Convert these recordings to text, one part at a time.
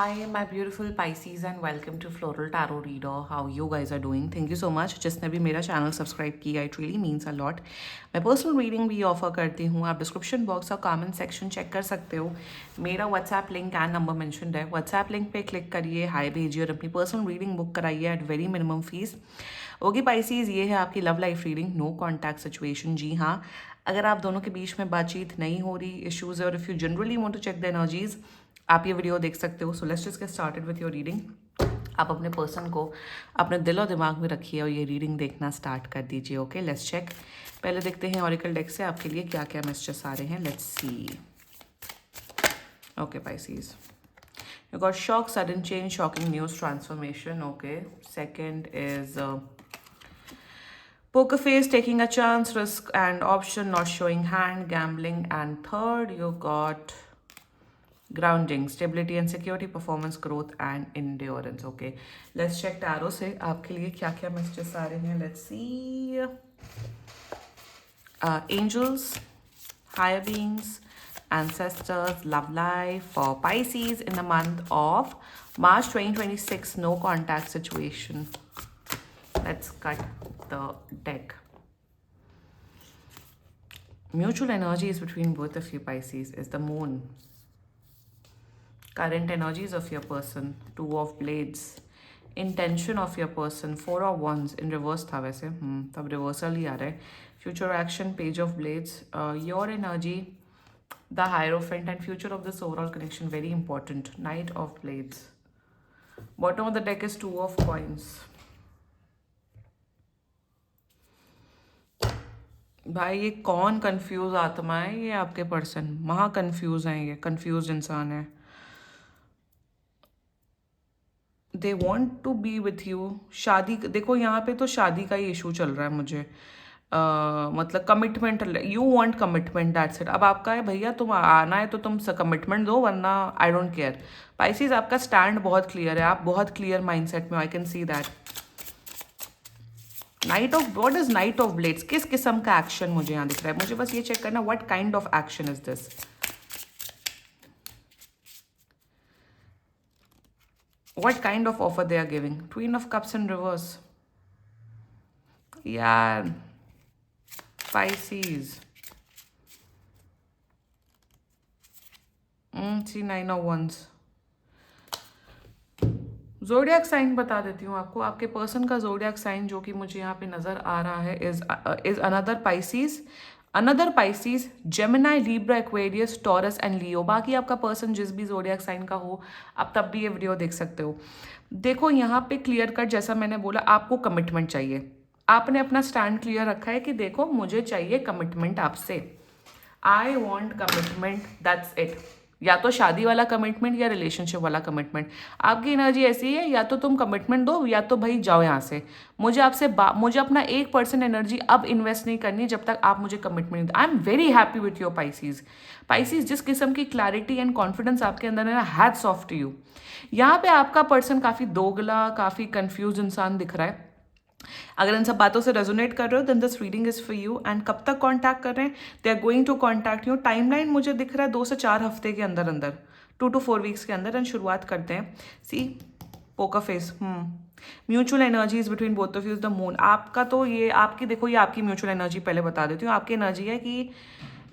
Hi, my beautiful Pisces, and welcome to Floral Tarot Reader. How you guys are doing? Thank you so much. जिसने भी मेरा channel subscribe किया, it really means a lot. मैं personal reading भी offer करती हूँ. आप description box और कमेंट सेक्शन चेक कर सकते हो. मेरा WhatsApp link and number mentioned है. व्हाट्सएप लिंक पे क्लिक करिए, हाय भेजिए और अपनी पर्सनल रीडिंग बुक कराइए at very minimum fees. Okay Pisces, ये है आपकी love life reading. No contact situation. जी हाँ, अगर आप दोनों के बीच में बातचीत नहीं हो रही, इश्यूज है, और if you generally want to check the energies, आप ये वीडियो देख सकते हो. So let's just get started with your reading. आप अपने पर्सन को अपने दिल और दिमाग में रखिए और ये रीडिंग देखना स्टार्ट कर दीजिए. Okay, let's check. पहले देखते हैं ऑरिकल डेक से आपके लिए क्या क्या मैसेजेस आ रहे हैं. Let's see. Okay Pisces, you got shock, sudden change, shocking news, transformation. Okay, second is poker face, taking a chance, risk and option, not showing hand, gambling. And third, you got grounding, stability and security, performance, growth and endurance. Okay, let's check tarot से आपके लिए क्या क्या messages आ रहे हैं. Let's see. Angels, higher beings, ancestors, love life for Pisces in the month of March 2026. No contact situation. Let's cut the deck. Mutual energies between both of you Pisces is the moon. Current energies of your person, two of blades. Intention of your person, four of wands. In reverse था वैसे, तब reversal ही आ रहा है. Future action, page of blades. Your energy, the hierophant, and future of this overall connection, very important. Knight of blades. Bottom of the deck is two of coins. भाई ये कौन confuse आत्मा है? ये आपके पर्सन महा कंफ्यूज हैं. ये कंफ्यूज इंसान है. They want to be with you. शादी, देखो यहाँ पे तो शादी का ही इशू चल रहा है मुझे. मतलब commitment, you want commitment, that's it. अब आपका है भैया, तुम आना है तो तुम कमिटमेंट दो, वरना आई डोंट केयर. पाइसीज, आपका स्टैंड बहुत क्लियर है. आप बहुत क्लियर माइंडसेट में, I can see that. Night of, what is knight of blades? किस किस्म का एक्शन मुझे यहाँ दिख रहा है? मुझे बस ये चेक करना, what kind of action is this. What kind of offer they are giving? Queen of Cups in reverse. Yeah, Pisces. See, Nine of Wands. Zodiac sign बता देती हूँ आपको. आपके पर्सन का जोडियक साइन जो कि मुझे यहाँ पे नजर आ रहा है is another Pisces, Gemini, Libra, Aquarius, Taurus and Leo. बाकी आपका पर्सन जिस भी जोडियक साइन का हो, आप तब भी ये वीडियो देख सकते हो. देखो यहाँ पे क्लियर कट, जैसा मैंने बोला, आपको कमिटमेंट चाहिए. आपने अपना स्टैंड क्लियर रखा है कि देखो मुझे चाहिए कमिटमेंट आपसे. I want commitment, that's it. या तो शादी वाला कमिटमेंट या रिलेशनशिप वाला कमिटमेंट. आपकी एनर्जी ऐसी है, या तो तुम कमिटमेंट दो या तो भाई जाओ यहाँ से. मुझे अपना 1% एनर्जी अब इन्वेस्ट नहीं करनी जब तक आप मुझे कमिटमेंट दो. I am very happy with your Pisces. Pisces, जिस किस्म की क्लैरिटी एंड कॉन्फिडेंस आपके अंदर है ना, हैट्स ऑफ टू यू. यहाँ पे आपका पर्सन काफ़ी दोगला, काफ़ी कंफ्यूज इंसान दिख रहा है. अगर इन सब बातों से रेजोनेट कर रहे हो, then this reading is for you. And कब तक कांटेक्ट कर रहे हैं? They are going to contact you. Timeline मुझे दिख रहा है 2 से 4 हफ्ते के अंदर अंदर, 2 to 4 वीक्स के अंदर. एंड शुरुआत करते हैं. See, poker face. Mutual energies between both of you is the moon. आपका तो ये आपकी, देखो ये आपकी म्यूचुअल एनर्जी पहले बता देती हूँ. आपकी एनर्जी है कि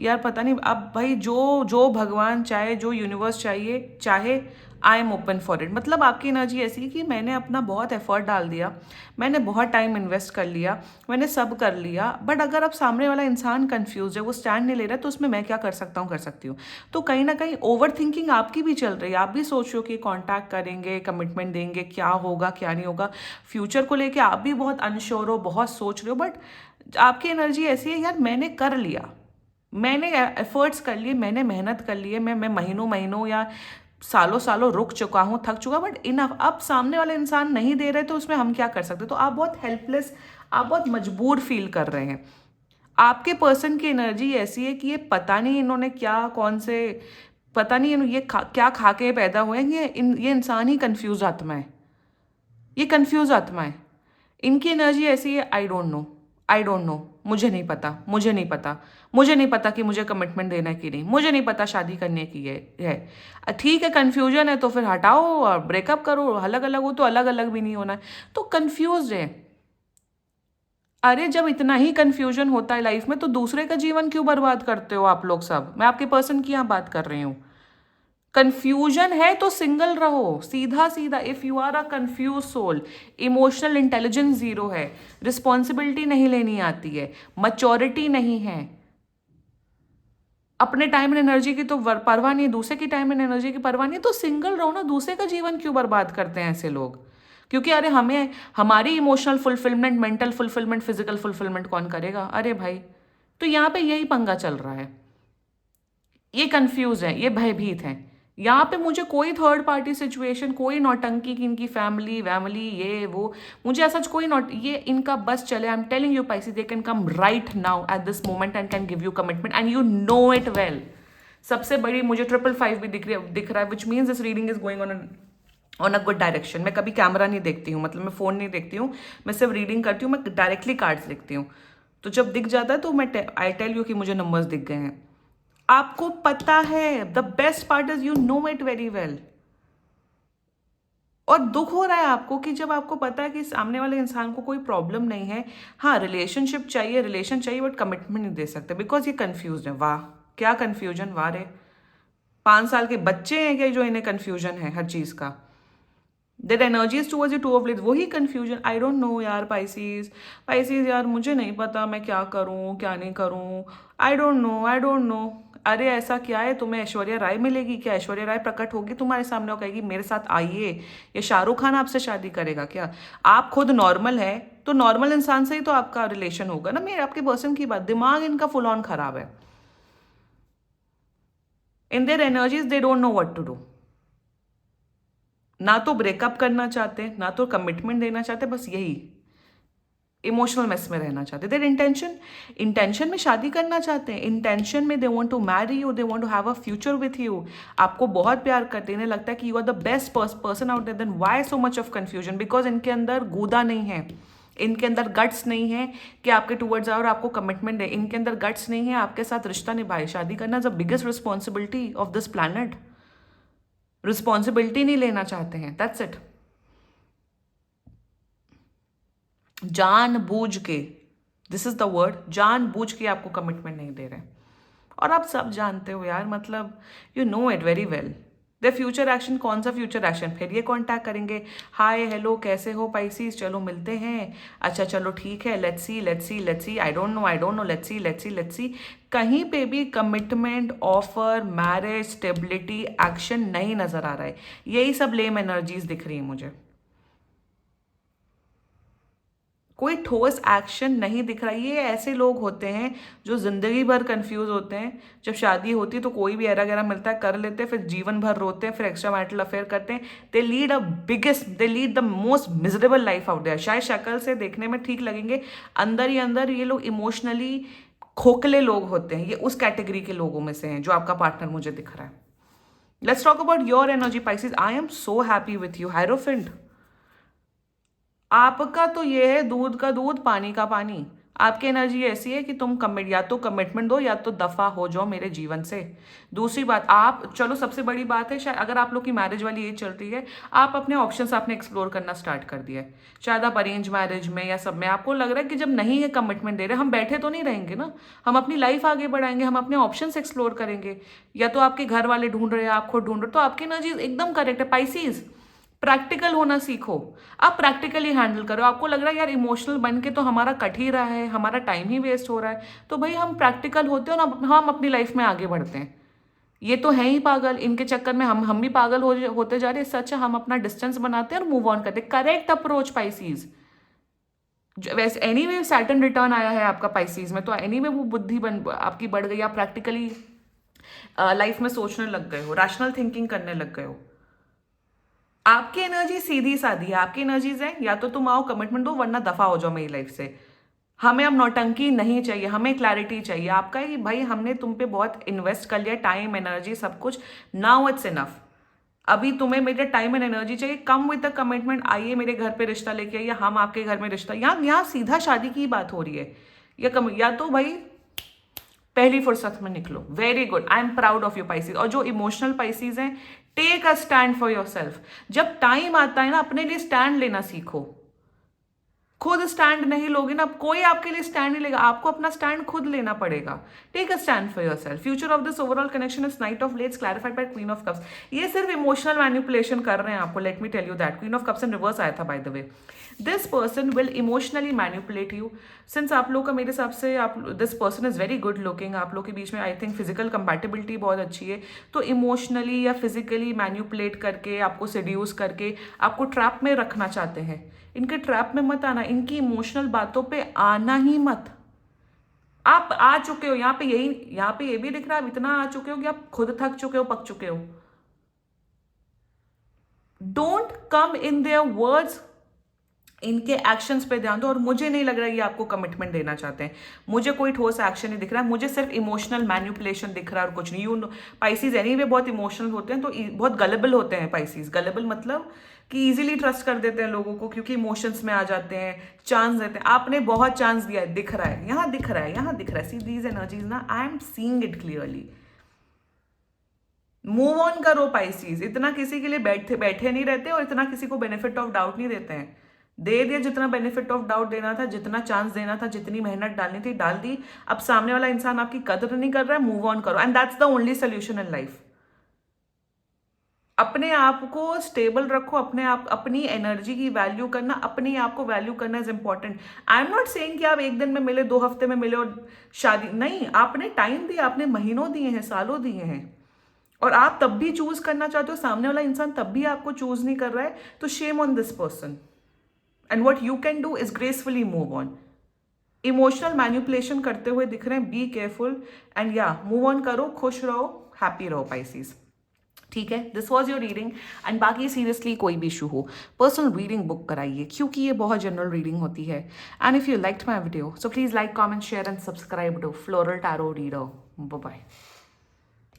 यार पता नहीं, अब भाई जो भगवान चाहे, जो यूनिवर्स चाहिए चाहे, I am open for it. मतलब आपकी एनर्जी ऐसी है कि मैंने अपना बहुत एफर्ट डाल दिया, मैंने बहुत टाइम इन्वेस्ट कर लिया, मैंने सब कर लिया, बट अगर अब सामने वाला इंसान कंफ्यूज है, वो स्टैंड नहीं ले रहा है, तो उसमें मैं क्या कर सकता हूँ, कर सकती हूँ. तो कहीं ना कहीं ओवर थिंकिंग आपकी भी चल रही है. आप भी सोच रहे हो कि कॉन्टैक्ट करेंगे, कमिटमेंट देंगे, क्या होगा क्या नहीं होगा. फ्यूचर को लेके आप भी बहुत अनश्योर हो, बहुत सोच रहे हो. बट आपकी एनर्जी ऐसी है, यार मैंने कर लिया, मैंने एफर्ट्स कर लिए, मैंने मेहनत कर ली है, मैं महीनों महीनों या सालों सालों रुक चुका हूँ, थक चुका. बट इनफ, अब सामने वाले इंसान नहीं दे रहे, तो उसमें हम क्या कर सकते. तो आप बहुत हेल्पलेस, आप बहुत मजबूर फील कर रहे हैं. आपके पर्सन की एनर्जी ऐसी है कि ये पता नहीं इन्होंने क्या, कौन से, पता नहीं ये क्या खा के पैदा हुए हैं. ये इंसान ही कंफ्यूज आत्मा है. ये कंफ्यूज आत्मा है. इनकी एनर्जी ऐसी है, आई don't no. I don't no, मुझे नहीं पता, मुझे नहीं पता, मुझे नहीं पता कि मुझे कमिटमेंट देना है कि नहीं, मुझे नहीं पता शादी करने की है। ठीक है, कन्फ्यूजन है तो फिर हटाओ और ब्रेकअप करो, अलग अलग हो तो अलग अलग भी नहीं होना है, तो कन्फ्यूज है। अरे जब इतना ही कन्फ्यूजन होता है लाइफ में तो दूसरे का जीवन क्यों बर्बाद करते हो आप लोग सब? मैं आपके पर्सन की यहाँ बात कर रही हूँ। कंफ्यूजन है तो सिंगल रहो, सीधा सीधा। If you are a confuse soul, emotional intelligence zero है, रिस्पॉन्सिबिलिटी नहीं लेनी आती है, मच्योरिटी नहीं है, अपने टाइम एंड एनर्जी की तो परवाह नहीं है, दूसरे की टाइम एंड एनर्जी की परवाह नहीं है, तो सिंगल रहो ना। दूसरे का जीवन क्यों बर्बाद करते हैं ऐसे लोग? क्योंकि अरे हमें हमारी emotional fulfilment, mental fulfilment, physical fulfilment कौन करेगा? अरे भाई, तो यहाँ पे यही पंगा चल रहा है। ये कंफ्यूज है, ये भयभीत है। यहाँ पे मुझे कोई थर्ड पार्टी सिचुएशन, कोई नौटंकी की इनकी फैमिली वैमिली ये वो, मुझे ऐसा कोई नॉट, ये इनका बस चले। I am telling you Pisces, they can come right now at this moment and can give you commitment and you know it well. सबसे बड़ी मुझे 555 भी दिख रहा है, which means this reading is going on a good direction. मैं कभी camera नहीं देखती हूँ, मतलब मैं फोन नहीं देखती हूँ, मैं सिर्फ रीडिंग करती हूँ, मैं डायरेक्टली कार्ड्स लिखती हूँ। तो जब दिख जाता है तो मैं आई टेल यू कि मुझे नंबर्स दिख गए हैं। आपको पता है, the best part is you know it very well. और दुख हो रहा है आपको कि जब आपको पता है कि सामने वाले इंसान को कोई प्रॉब्लम नहीं है, हाँ रिलेशनशिप चाहिए, रिलेशन चाहिए, बट कमिटमेंट नहीं दे सकते बिकॉज ये कंफ्यूज है। वाह क्या कंफ्यूजन, वाह रे। 5 साल के बच्चे हैं क्या जो इन्हें कंफ्यूजन है हर चीज का? That energies towards you, two of lits, वही कंफ्यूजन। आई डोंट नो यार पाइसीज, पाइसीज यार मुझे नहीं पता मैं क्या करूं क्या नहीं करूं। आई don't no, I don't no. अरे ऐसा क्या है, तुम्हें ऐश्वर्या राय मिलेगी क्या? ऐश्वर्या राय प्रकट होगी तुम्हारे सामने और कहेगी मेरे साथ आइए? या शाहरुख खान आपसे शादी करेगा क्या? आप खुद नॉर्मल है तो नॉर्मल इंसान से ही तो आपका रिलेशन होगा ना। मेरे आपके पर्सन की बात, दिमाग इनका फुल ऑन खराब है। In their energies they don't know what to do. ना तो ब्रेकअप करना चाहते, ना तो कमिटमेंट देना चाहते, बस यही इमोशनल मेस में रहना चाहते। देर इंटेंशन में शादी करना चाहते हैं, इंटेंशन में they want to marry you, they want to have a future with you. आपको बहुत प्यार करते हैं, इन्हें लगता है कि you are the best person out there. Then why so much of confusion? Because इनके अंदर गूदा नहीं है, इनके अंदर गट्स नहीं है कि आपके टूवर्ड्स आए और आपको कमिटमेंट है। इनके अंदर गट्स नहीं है आपके साथ रिश्ता निभाए। शादी करना is the biggest responsibility of this planet. Responsibility नहीं लेना चाहते हैं, दैट्स इट। जानबूझ के, दिस इज द वर्ड, जानबूझ के आपको कमिटमेंट नहीं दे रहे। और आप सब जानते हो यार, मतलब you know it very well. The future action, कौन सा फ्यूचर एक्शन? फिर ये कांटेक्ट करेंगे, हाय हेलो कैसे हो पाइसीज, चलो मिलते हैं, अच्छा चलो ठीक है, let's see let's see let's see, I don't no I don't no, let's see let's see let's see. कहीं पे भी commitment, offer, marriage, stability, action नहीं नजर आ रहा है। यही सब लेम एनर्जीज दिख रही है मुझे। कोई ठोस एक्शन नहीं दिख रहा। ये ऐसे लोग होते हैं जो जिंदगी भर कंफ्यूज होते हैं, जब शादी होती है तो कोई भी ऐरा गैरा मिलता है कर लेते हैं, फिर जीवन भर रोते हैं, फिर एक्स्ट्रा मैरिटल अफेयर करते हैं। They lead the most miserable life out there. शायद शक्ल से देखने में ठीक लगेंगे, अंदर ही अंदर ये लोग इमोशनली खोखले लोग होते हैं। ये उस कैटेगरी के लोगों में से हैं जो आपका पार्टनर मुझे दिख रहा है। Let's talk about your energy Pisces. I am so happy with you hierophant. आपका तो ये है दूध का दूध पानी का पानी। आपकी एनर्जी ऐसी है कि तुम कमिट, या तो कमिटमेंट दो या तो दफा हो जाओ मेरे जीवन से। दूसरी बात, आप चलो सबसे बड़ी बात है, शायद अगर आप लोग की मैरिज वाली एज चलती है, आप अपने ऑप्शंस आपने एक्सप्लोर करना स्टार्ट कर दिया है। शायद आप अरेंज मैरिज में या सब में आपको लग रहा है कि जब नहीं है कमिटमेंट दे रहे, हम बैठे तो नहीं रहेंगे ना, हम अपनी लाइफ आगे बढ़ाएंगे, हम अपने ऑप्शंस एक्सप्लोर करेंगे। या तो आपके घर वाले ढूंढ रहे हैं, आप खुद ढूंढ रहे हो, तो आपकी एनर्जी एकदम करेक्ट है पाइसीज। प्रैक्टिकल होना सीखो, आप प्रैक्टिकली हैंडल करो। आपको लग रहा है यार इमोशनल बन के तो हमारा कट ही रहा है, हमारा टाइम ही वेस्ट हो रहा है, तो भाई हम प्रैक्टिकल होते हैं और हम अपनी लाइफ में आगे बढ़ते हैं। ये तो है ही पागल, इनके चक्कर में हम भी पागल होते जा रहे हैं। सच है, हम अपना डिस्टेंस बनाते हैं और मूव ऑन करते हैं। Correct approach Pisces. वैसे एनीवे सैटर्न रिटर्न आया है आपका पाइसीज में, तो एनीवे वो बुद्धि आपकी बढ़ गई, आप प्रैक्टिकली लाइफ में सोचने लग गए हो, रैशनल थिंकिंग करने लग गए हो। आपकी एनर्जी सीधी सादी है, आपकी एनर्जीज है या तो तुम आओ कमिटमेंट दो वरना दफा हो जाओ मेरी लाइफ से। हमें अब नौटंकी नहीं चाहिए, हमें क्लैरिटी चाहिए। आपका ही भाई हमने तुम पे बहुत इन्वेस्ट कर लिया, टाइम एनर्जी सब कुछ, नाउ इट्स इनफ। अभी तुम्हें मेरे टाइम एंड एनर्जी चाहिए, कम विद द कमिटमेंट, आइए मेरे घर पे रिश्ता लेके आइए, हम आपके घर में रिश्ता, यहाँ सीधा शादी की बात हो रही है। या तो भाई पहली फुर्सत में निकलो। Very good, I am proud of your pieces. और जो इमोशनल पाइसेस हैं, take a stand for your self. जब टाइम आता है ना, अपने लिए स्टैंड लेना सीखो। खुद स्टैंड नहीं लोगे ना, कोई आपके लिए स्टैंड नहीं लेगा, आपको अपना स्टैंड खुद लेना पड़ेगा। Take a stand for yourself. Future of this overall connection is knight of let's clarified by queen of cups. ये सिर्फ इमोशनल मैनिपुलेशन कर रहे हैं आपको, let me tell you that. Queen of cups in reverse आया था by the way. This person will emotionally manipulate you. Since आप लोग का मेरे हिसाब से this person is very good looking, आप लोग के बीच में आई थिंक फिजिकल कंपैटिबिलिटी बहुत अच्छी है, तो इमोशनली या फिजिकली मैनिपुलेट करके, आपको सेड्यूस करके, आपको ट्रैप में रखना चाहते हैं। इनके ट्रैप में मत आना, इनकी इमोशनल बातों पे आना ही मत। आप आ चुके हो यहाँ पे ये भी दिख रहा है, आप इतना आ चुके हो कि आप खुद थक चुके हो, पक चुके हो। Don't come in their words, इनके एक्शंस पे ध्यान दो। और मुझे नहीं लग रहा है ये आपको कमिटमेंट देना चाहते हैं, मुझे कोई ठोस एक्शन नहीं दिख रहा है, मुझे सिर्फ इमोशनल मैनिपुलेशन दिख रहा है और कुछ नहीं। यू पाइसीज एनीवे बहुत इमोशनल होते हैं, तो बहुत गलेबल होते हैं पाइसीज। गलेबल मतलब कि इजीली ट्रस्ट कर देते हैं लोगों को, क्योंकि इमोशंस में आ जाते हैं, चांस देते हैं। आपने बहुत चांस दिया है, दिख रहा है, यहाँ दिख रहा है, यहाँ दिख रहा है। सी दीज एनर्जीज ना, I am seeing it clearly. Move on करो पाइसीज, इतना किसी के लिए बैठे नहीं रहते और इतना किसी को बेनिफिट ऑफ डाउट नहीं देते हैं। दे दिया जितना बेनिफिट ऑफ डाउट देना था, जितना चांस देना था, जितनी मेहनत डालनी थी डाल दी। अब सामने वाला इंसान आपकी कदर नहीं कर रहा है, मूव ऑन करो, and that's the only solution in life. अपने आप को स्टेबल रखो, अपनी एनर्जी की वैल्यू करना, अपने आप को वैल्यू करना is important. I am not saying कि आप एक दिन में मिले, 2 हफ्ते में मिले और शादी नहीं। आपने टाइम दिया, आपने महीनों दिए हैं, सालों दिए हैं, और आप तब भी चूज करना चाहते हो, सामने वाला इंसान तब भी आपको चूज नहीं कर रहा है, तो shame on this person. And what you can do is gracefully move on. Emotional manipulation करते हुए दिख रहे हैं, बी केयरफुल एंड या मूव ऑन करो, खुश रहो, हैप्पी रहो पाइसीज। ठीक है, this was your reading. And बाकी सीरियसली कोई भी इशू हो, पर्सनल रीडिंग बुक कराइए, क्योंकि ये बहुत जनरल रीडिंग होती है। And if you liked my video, so please like, comment, share and subscribe to Floral Tarot Reader. Bye bye.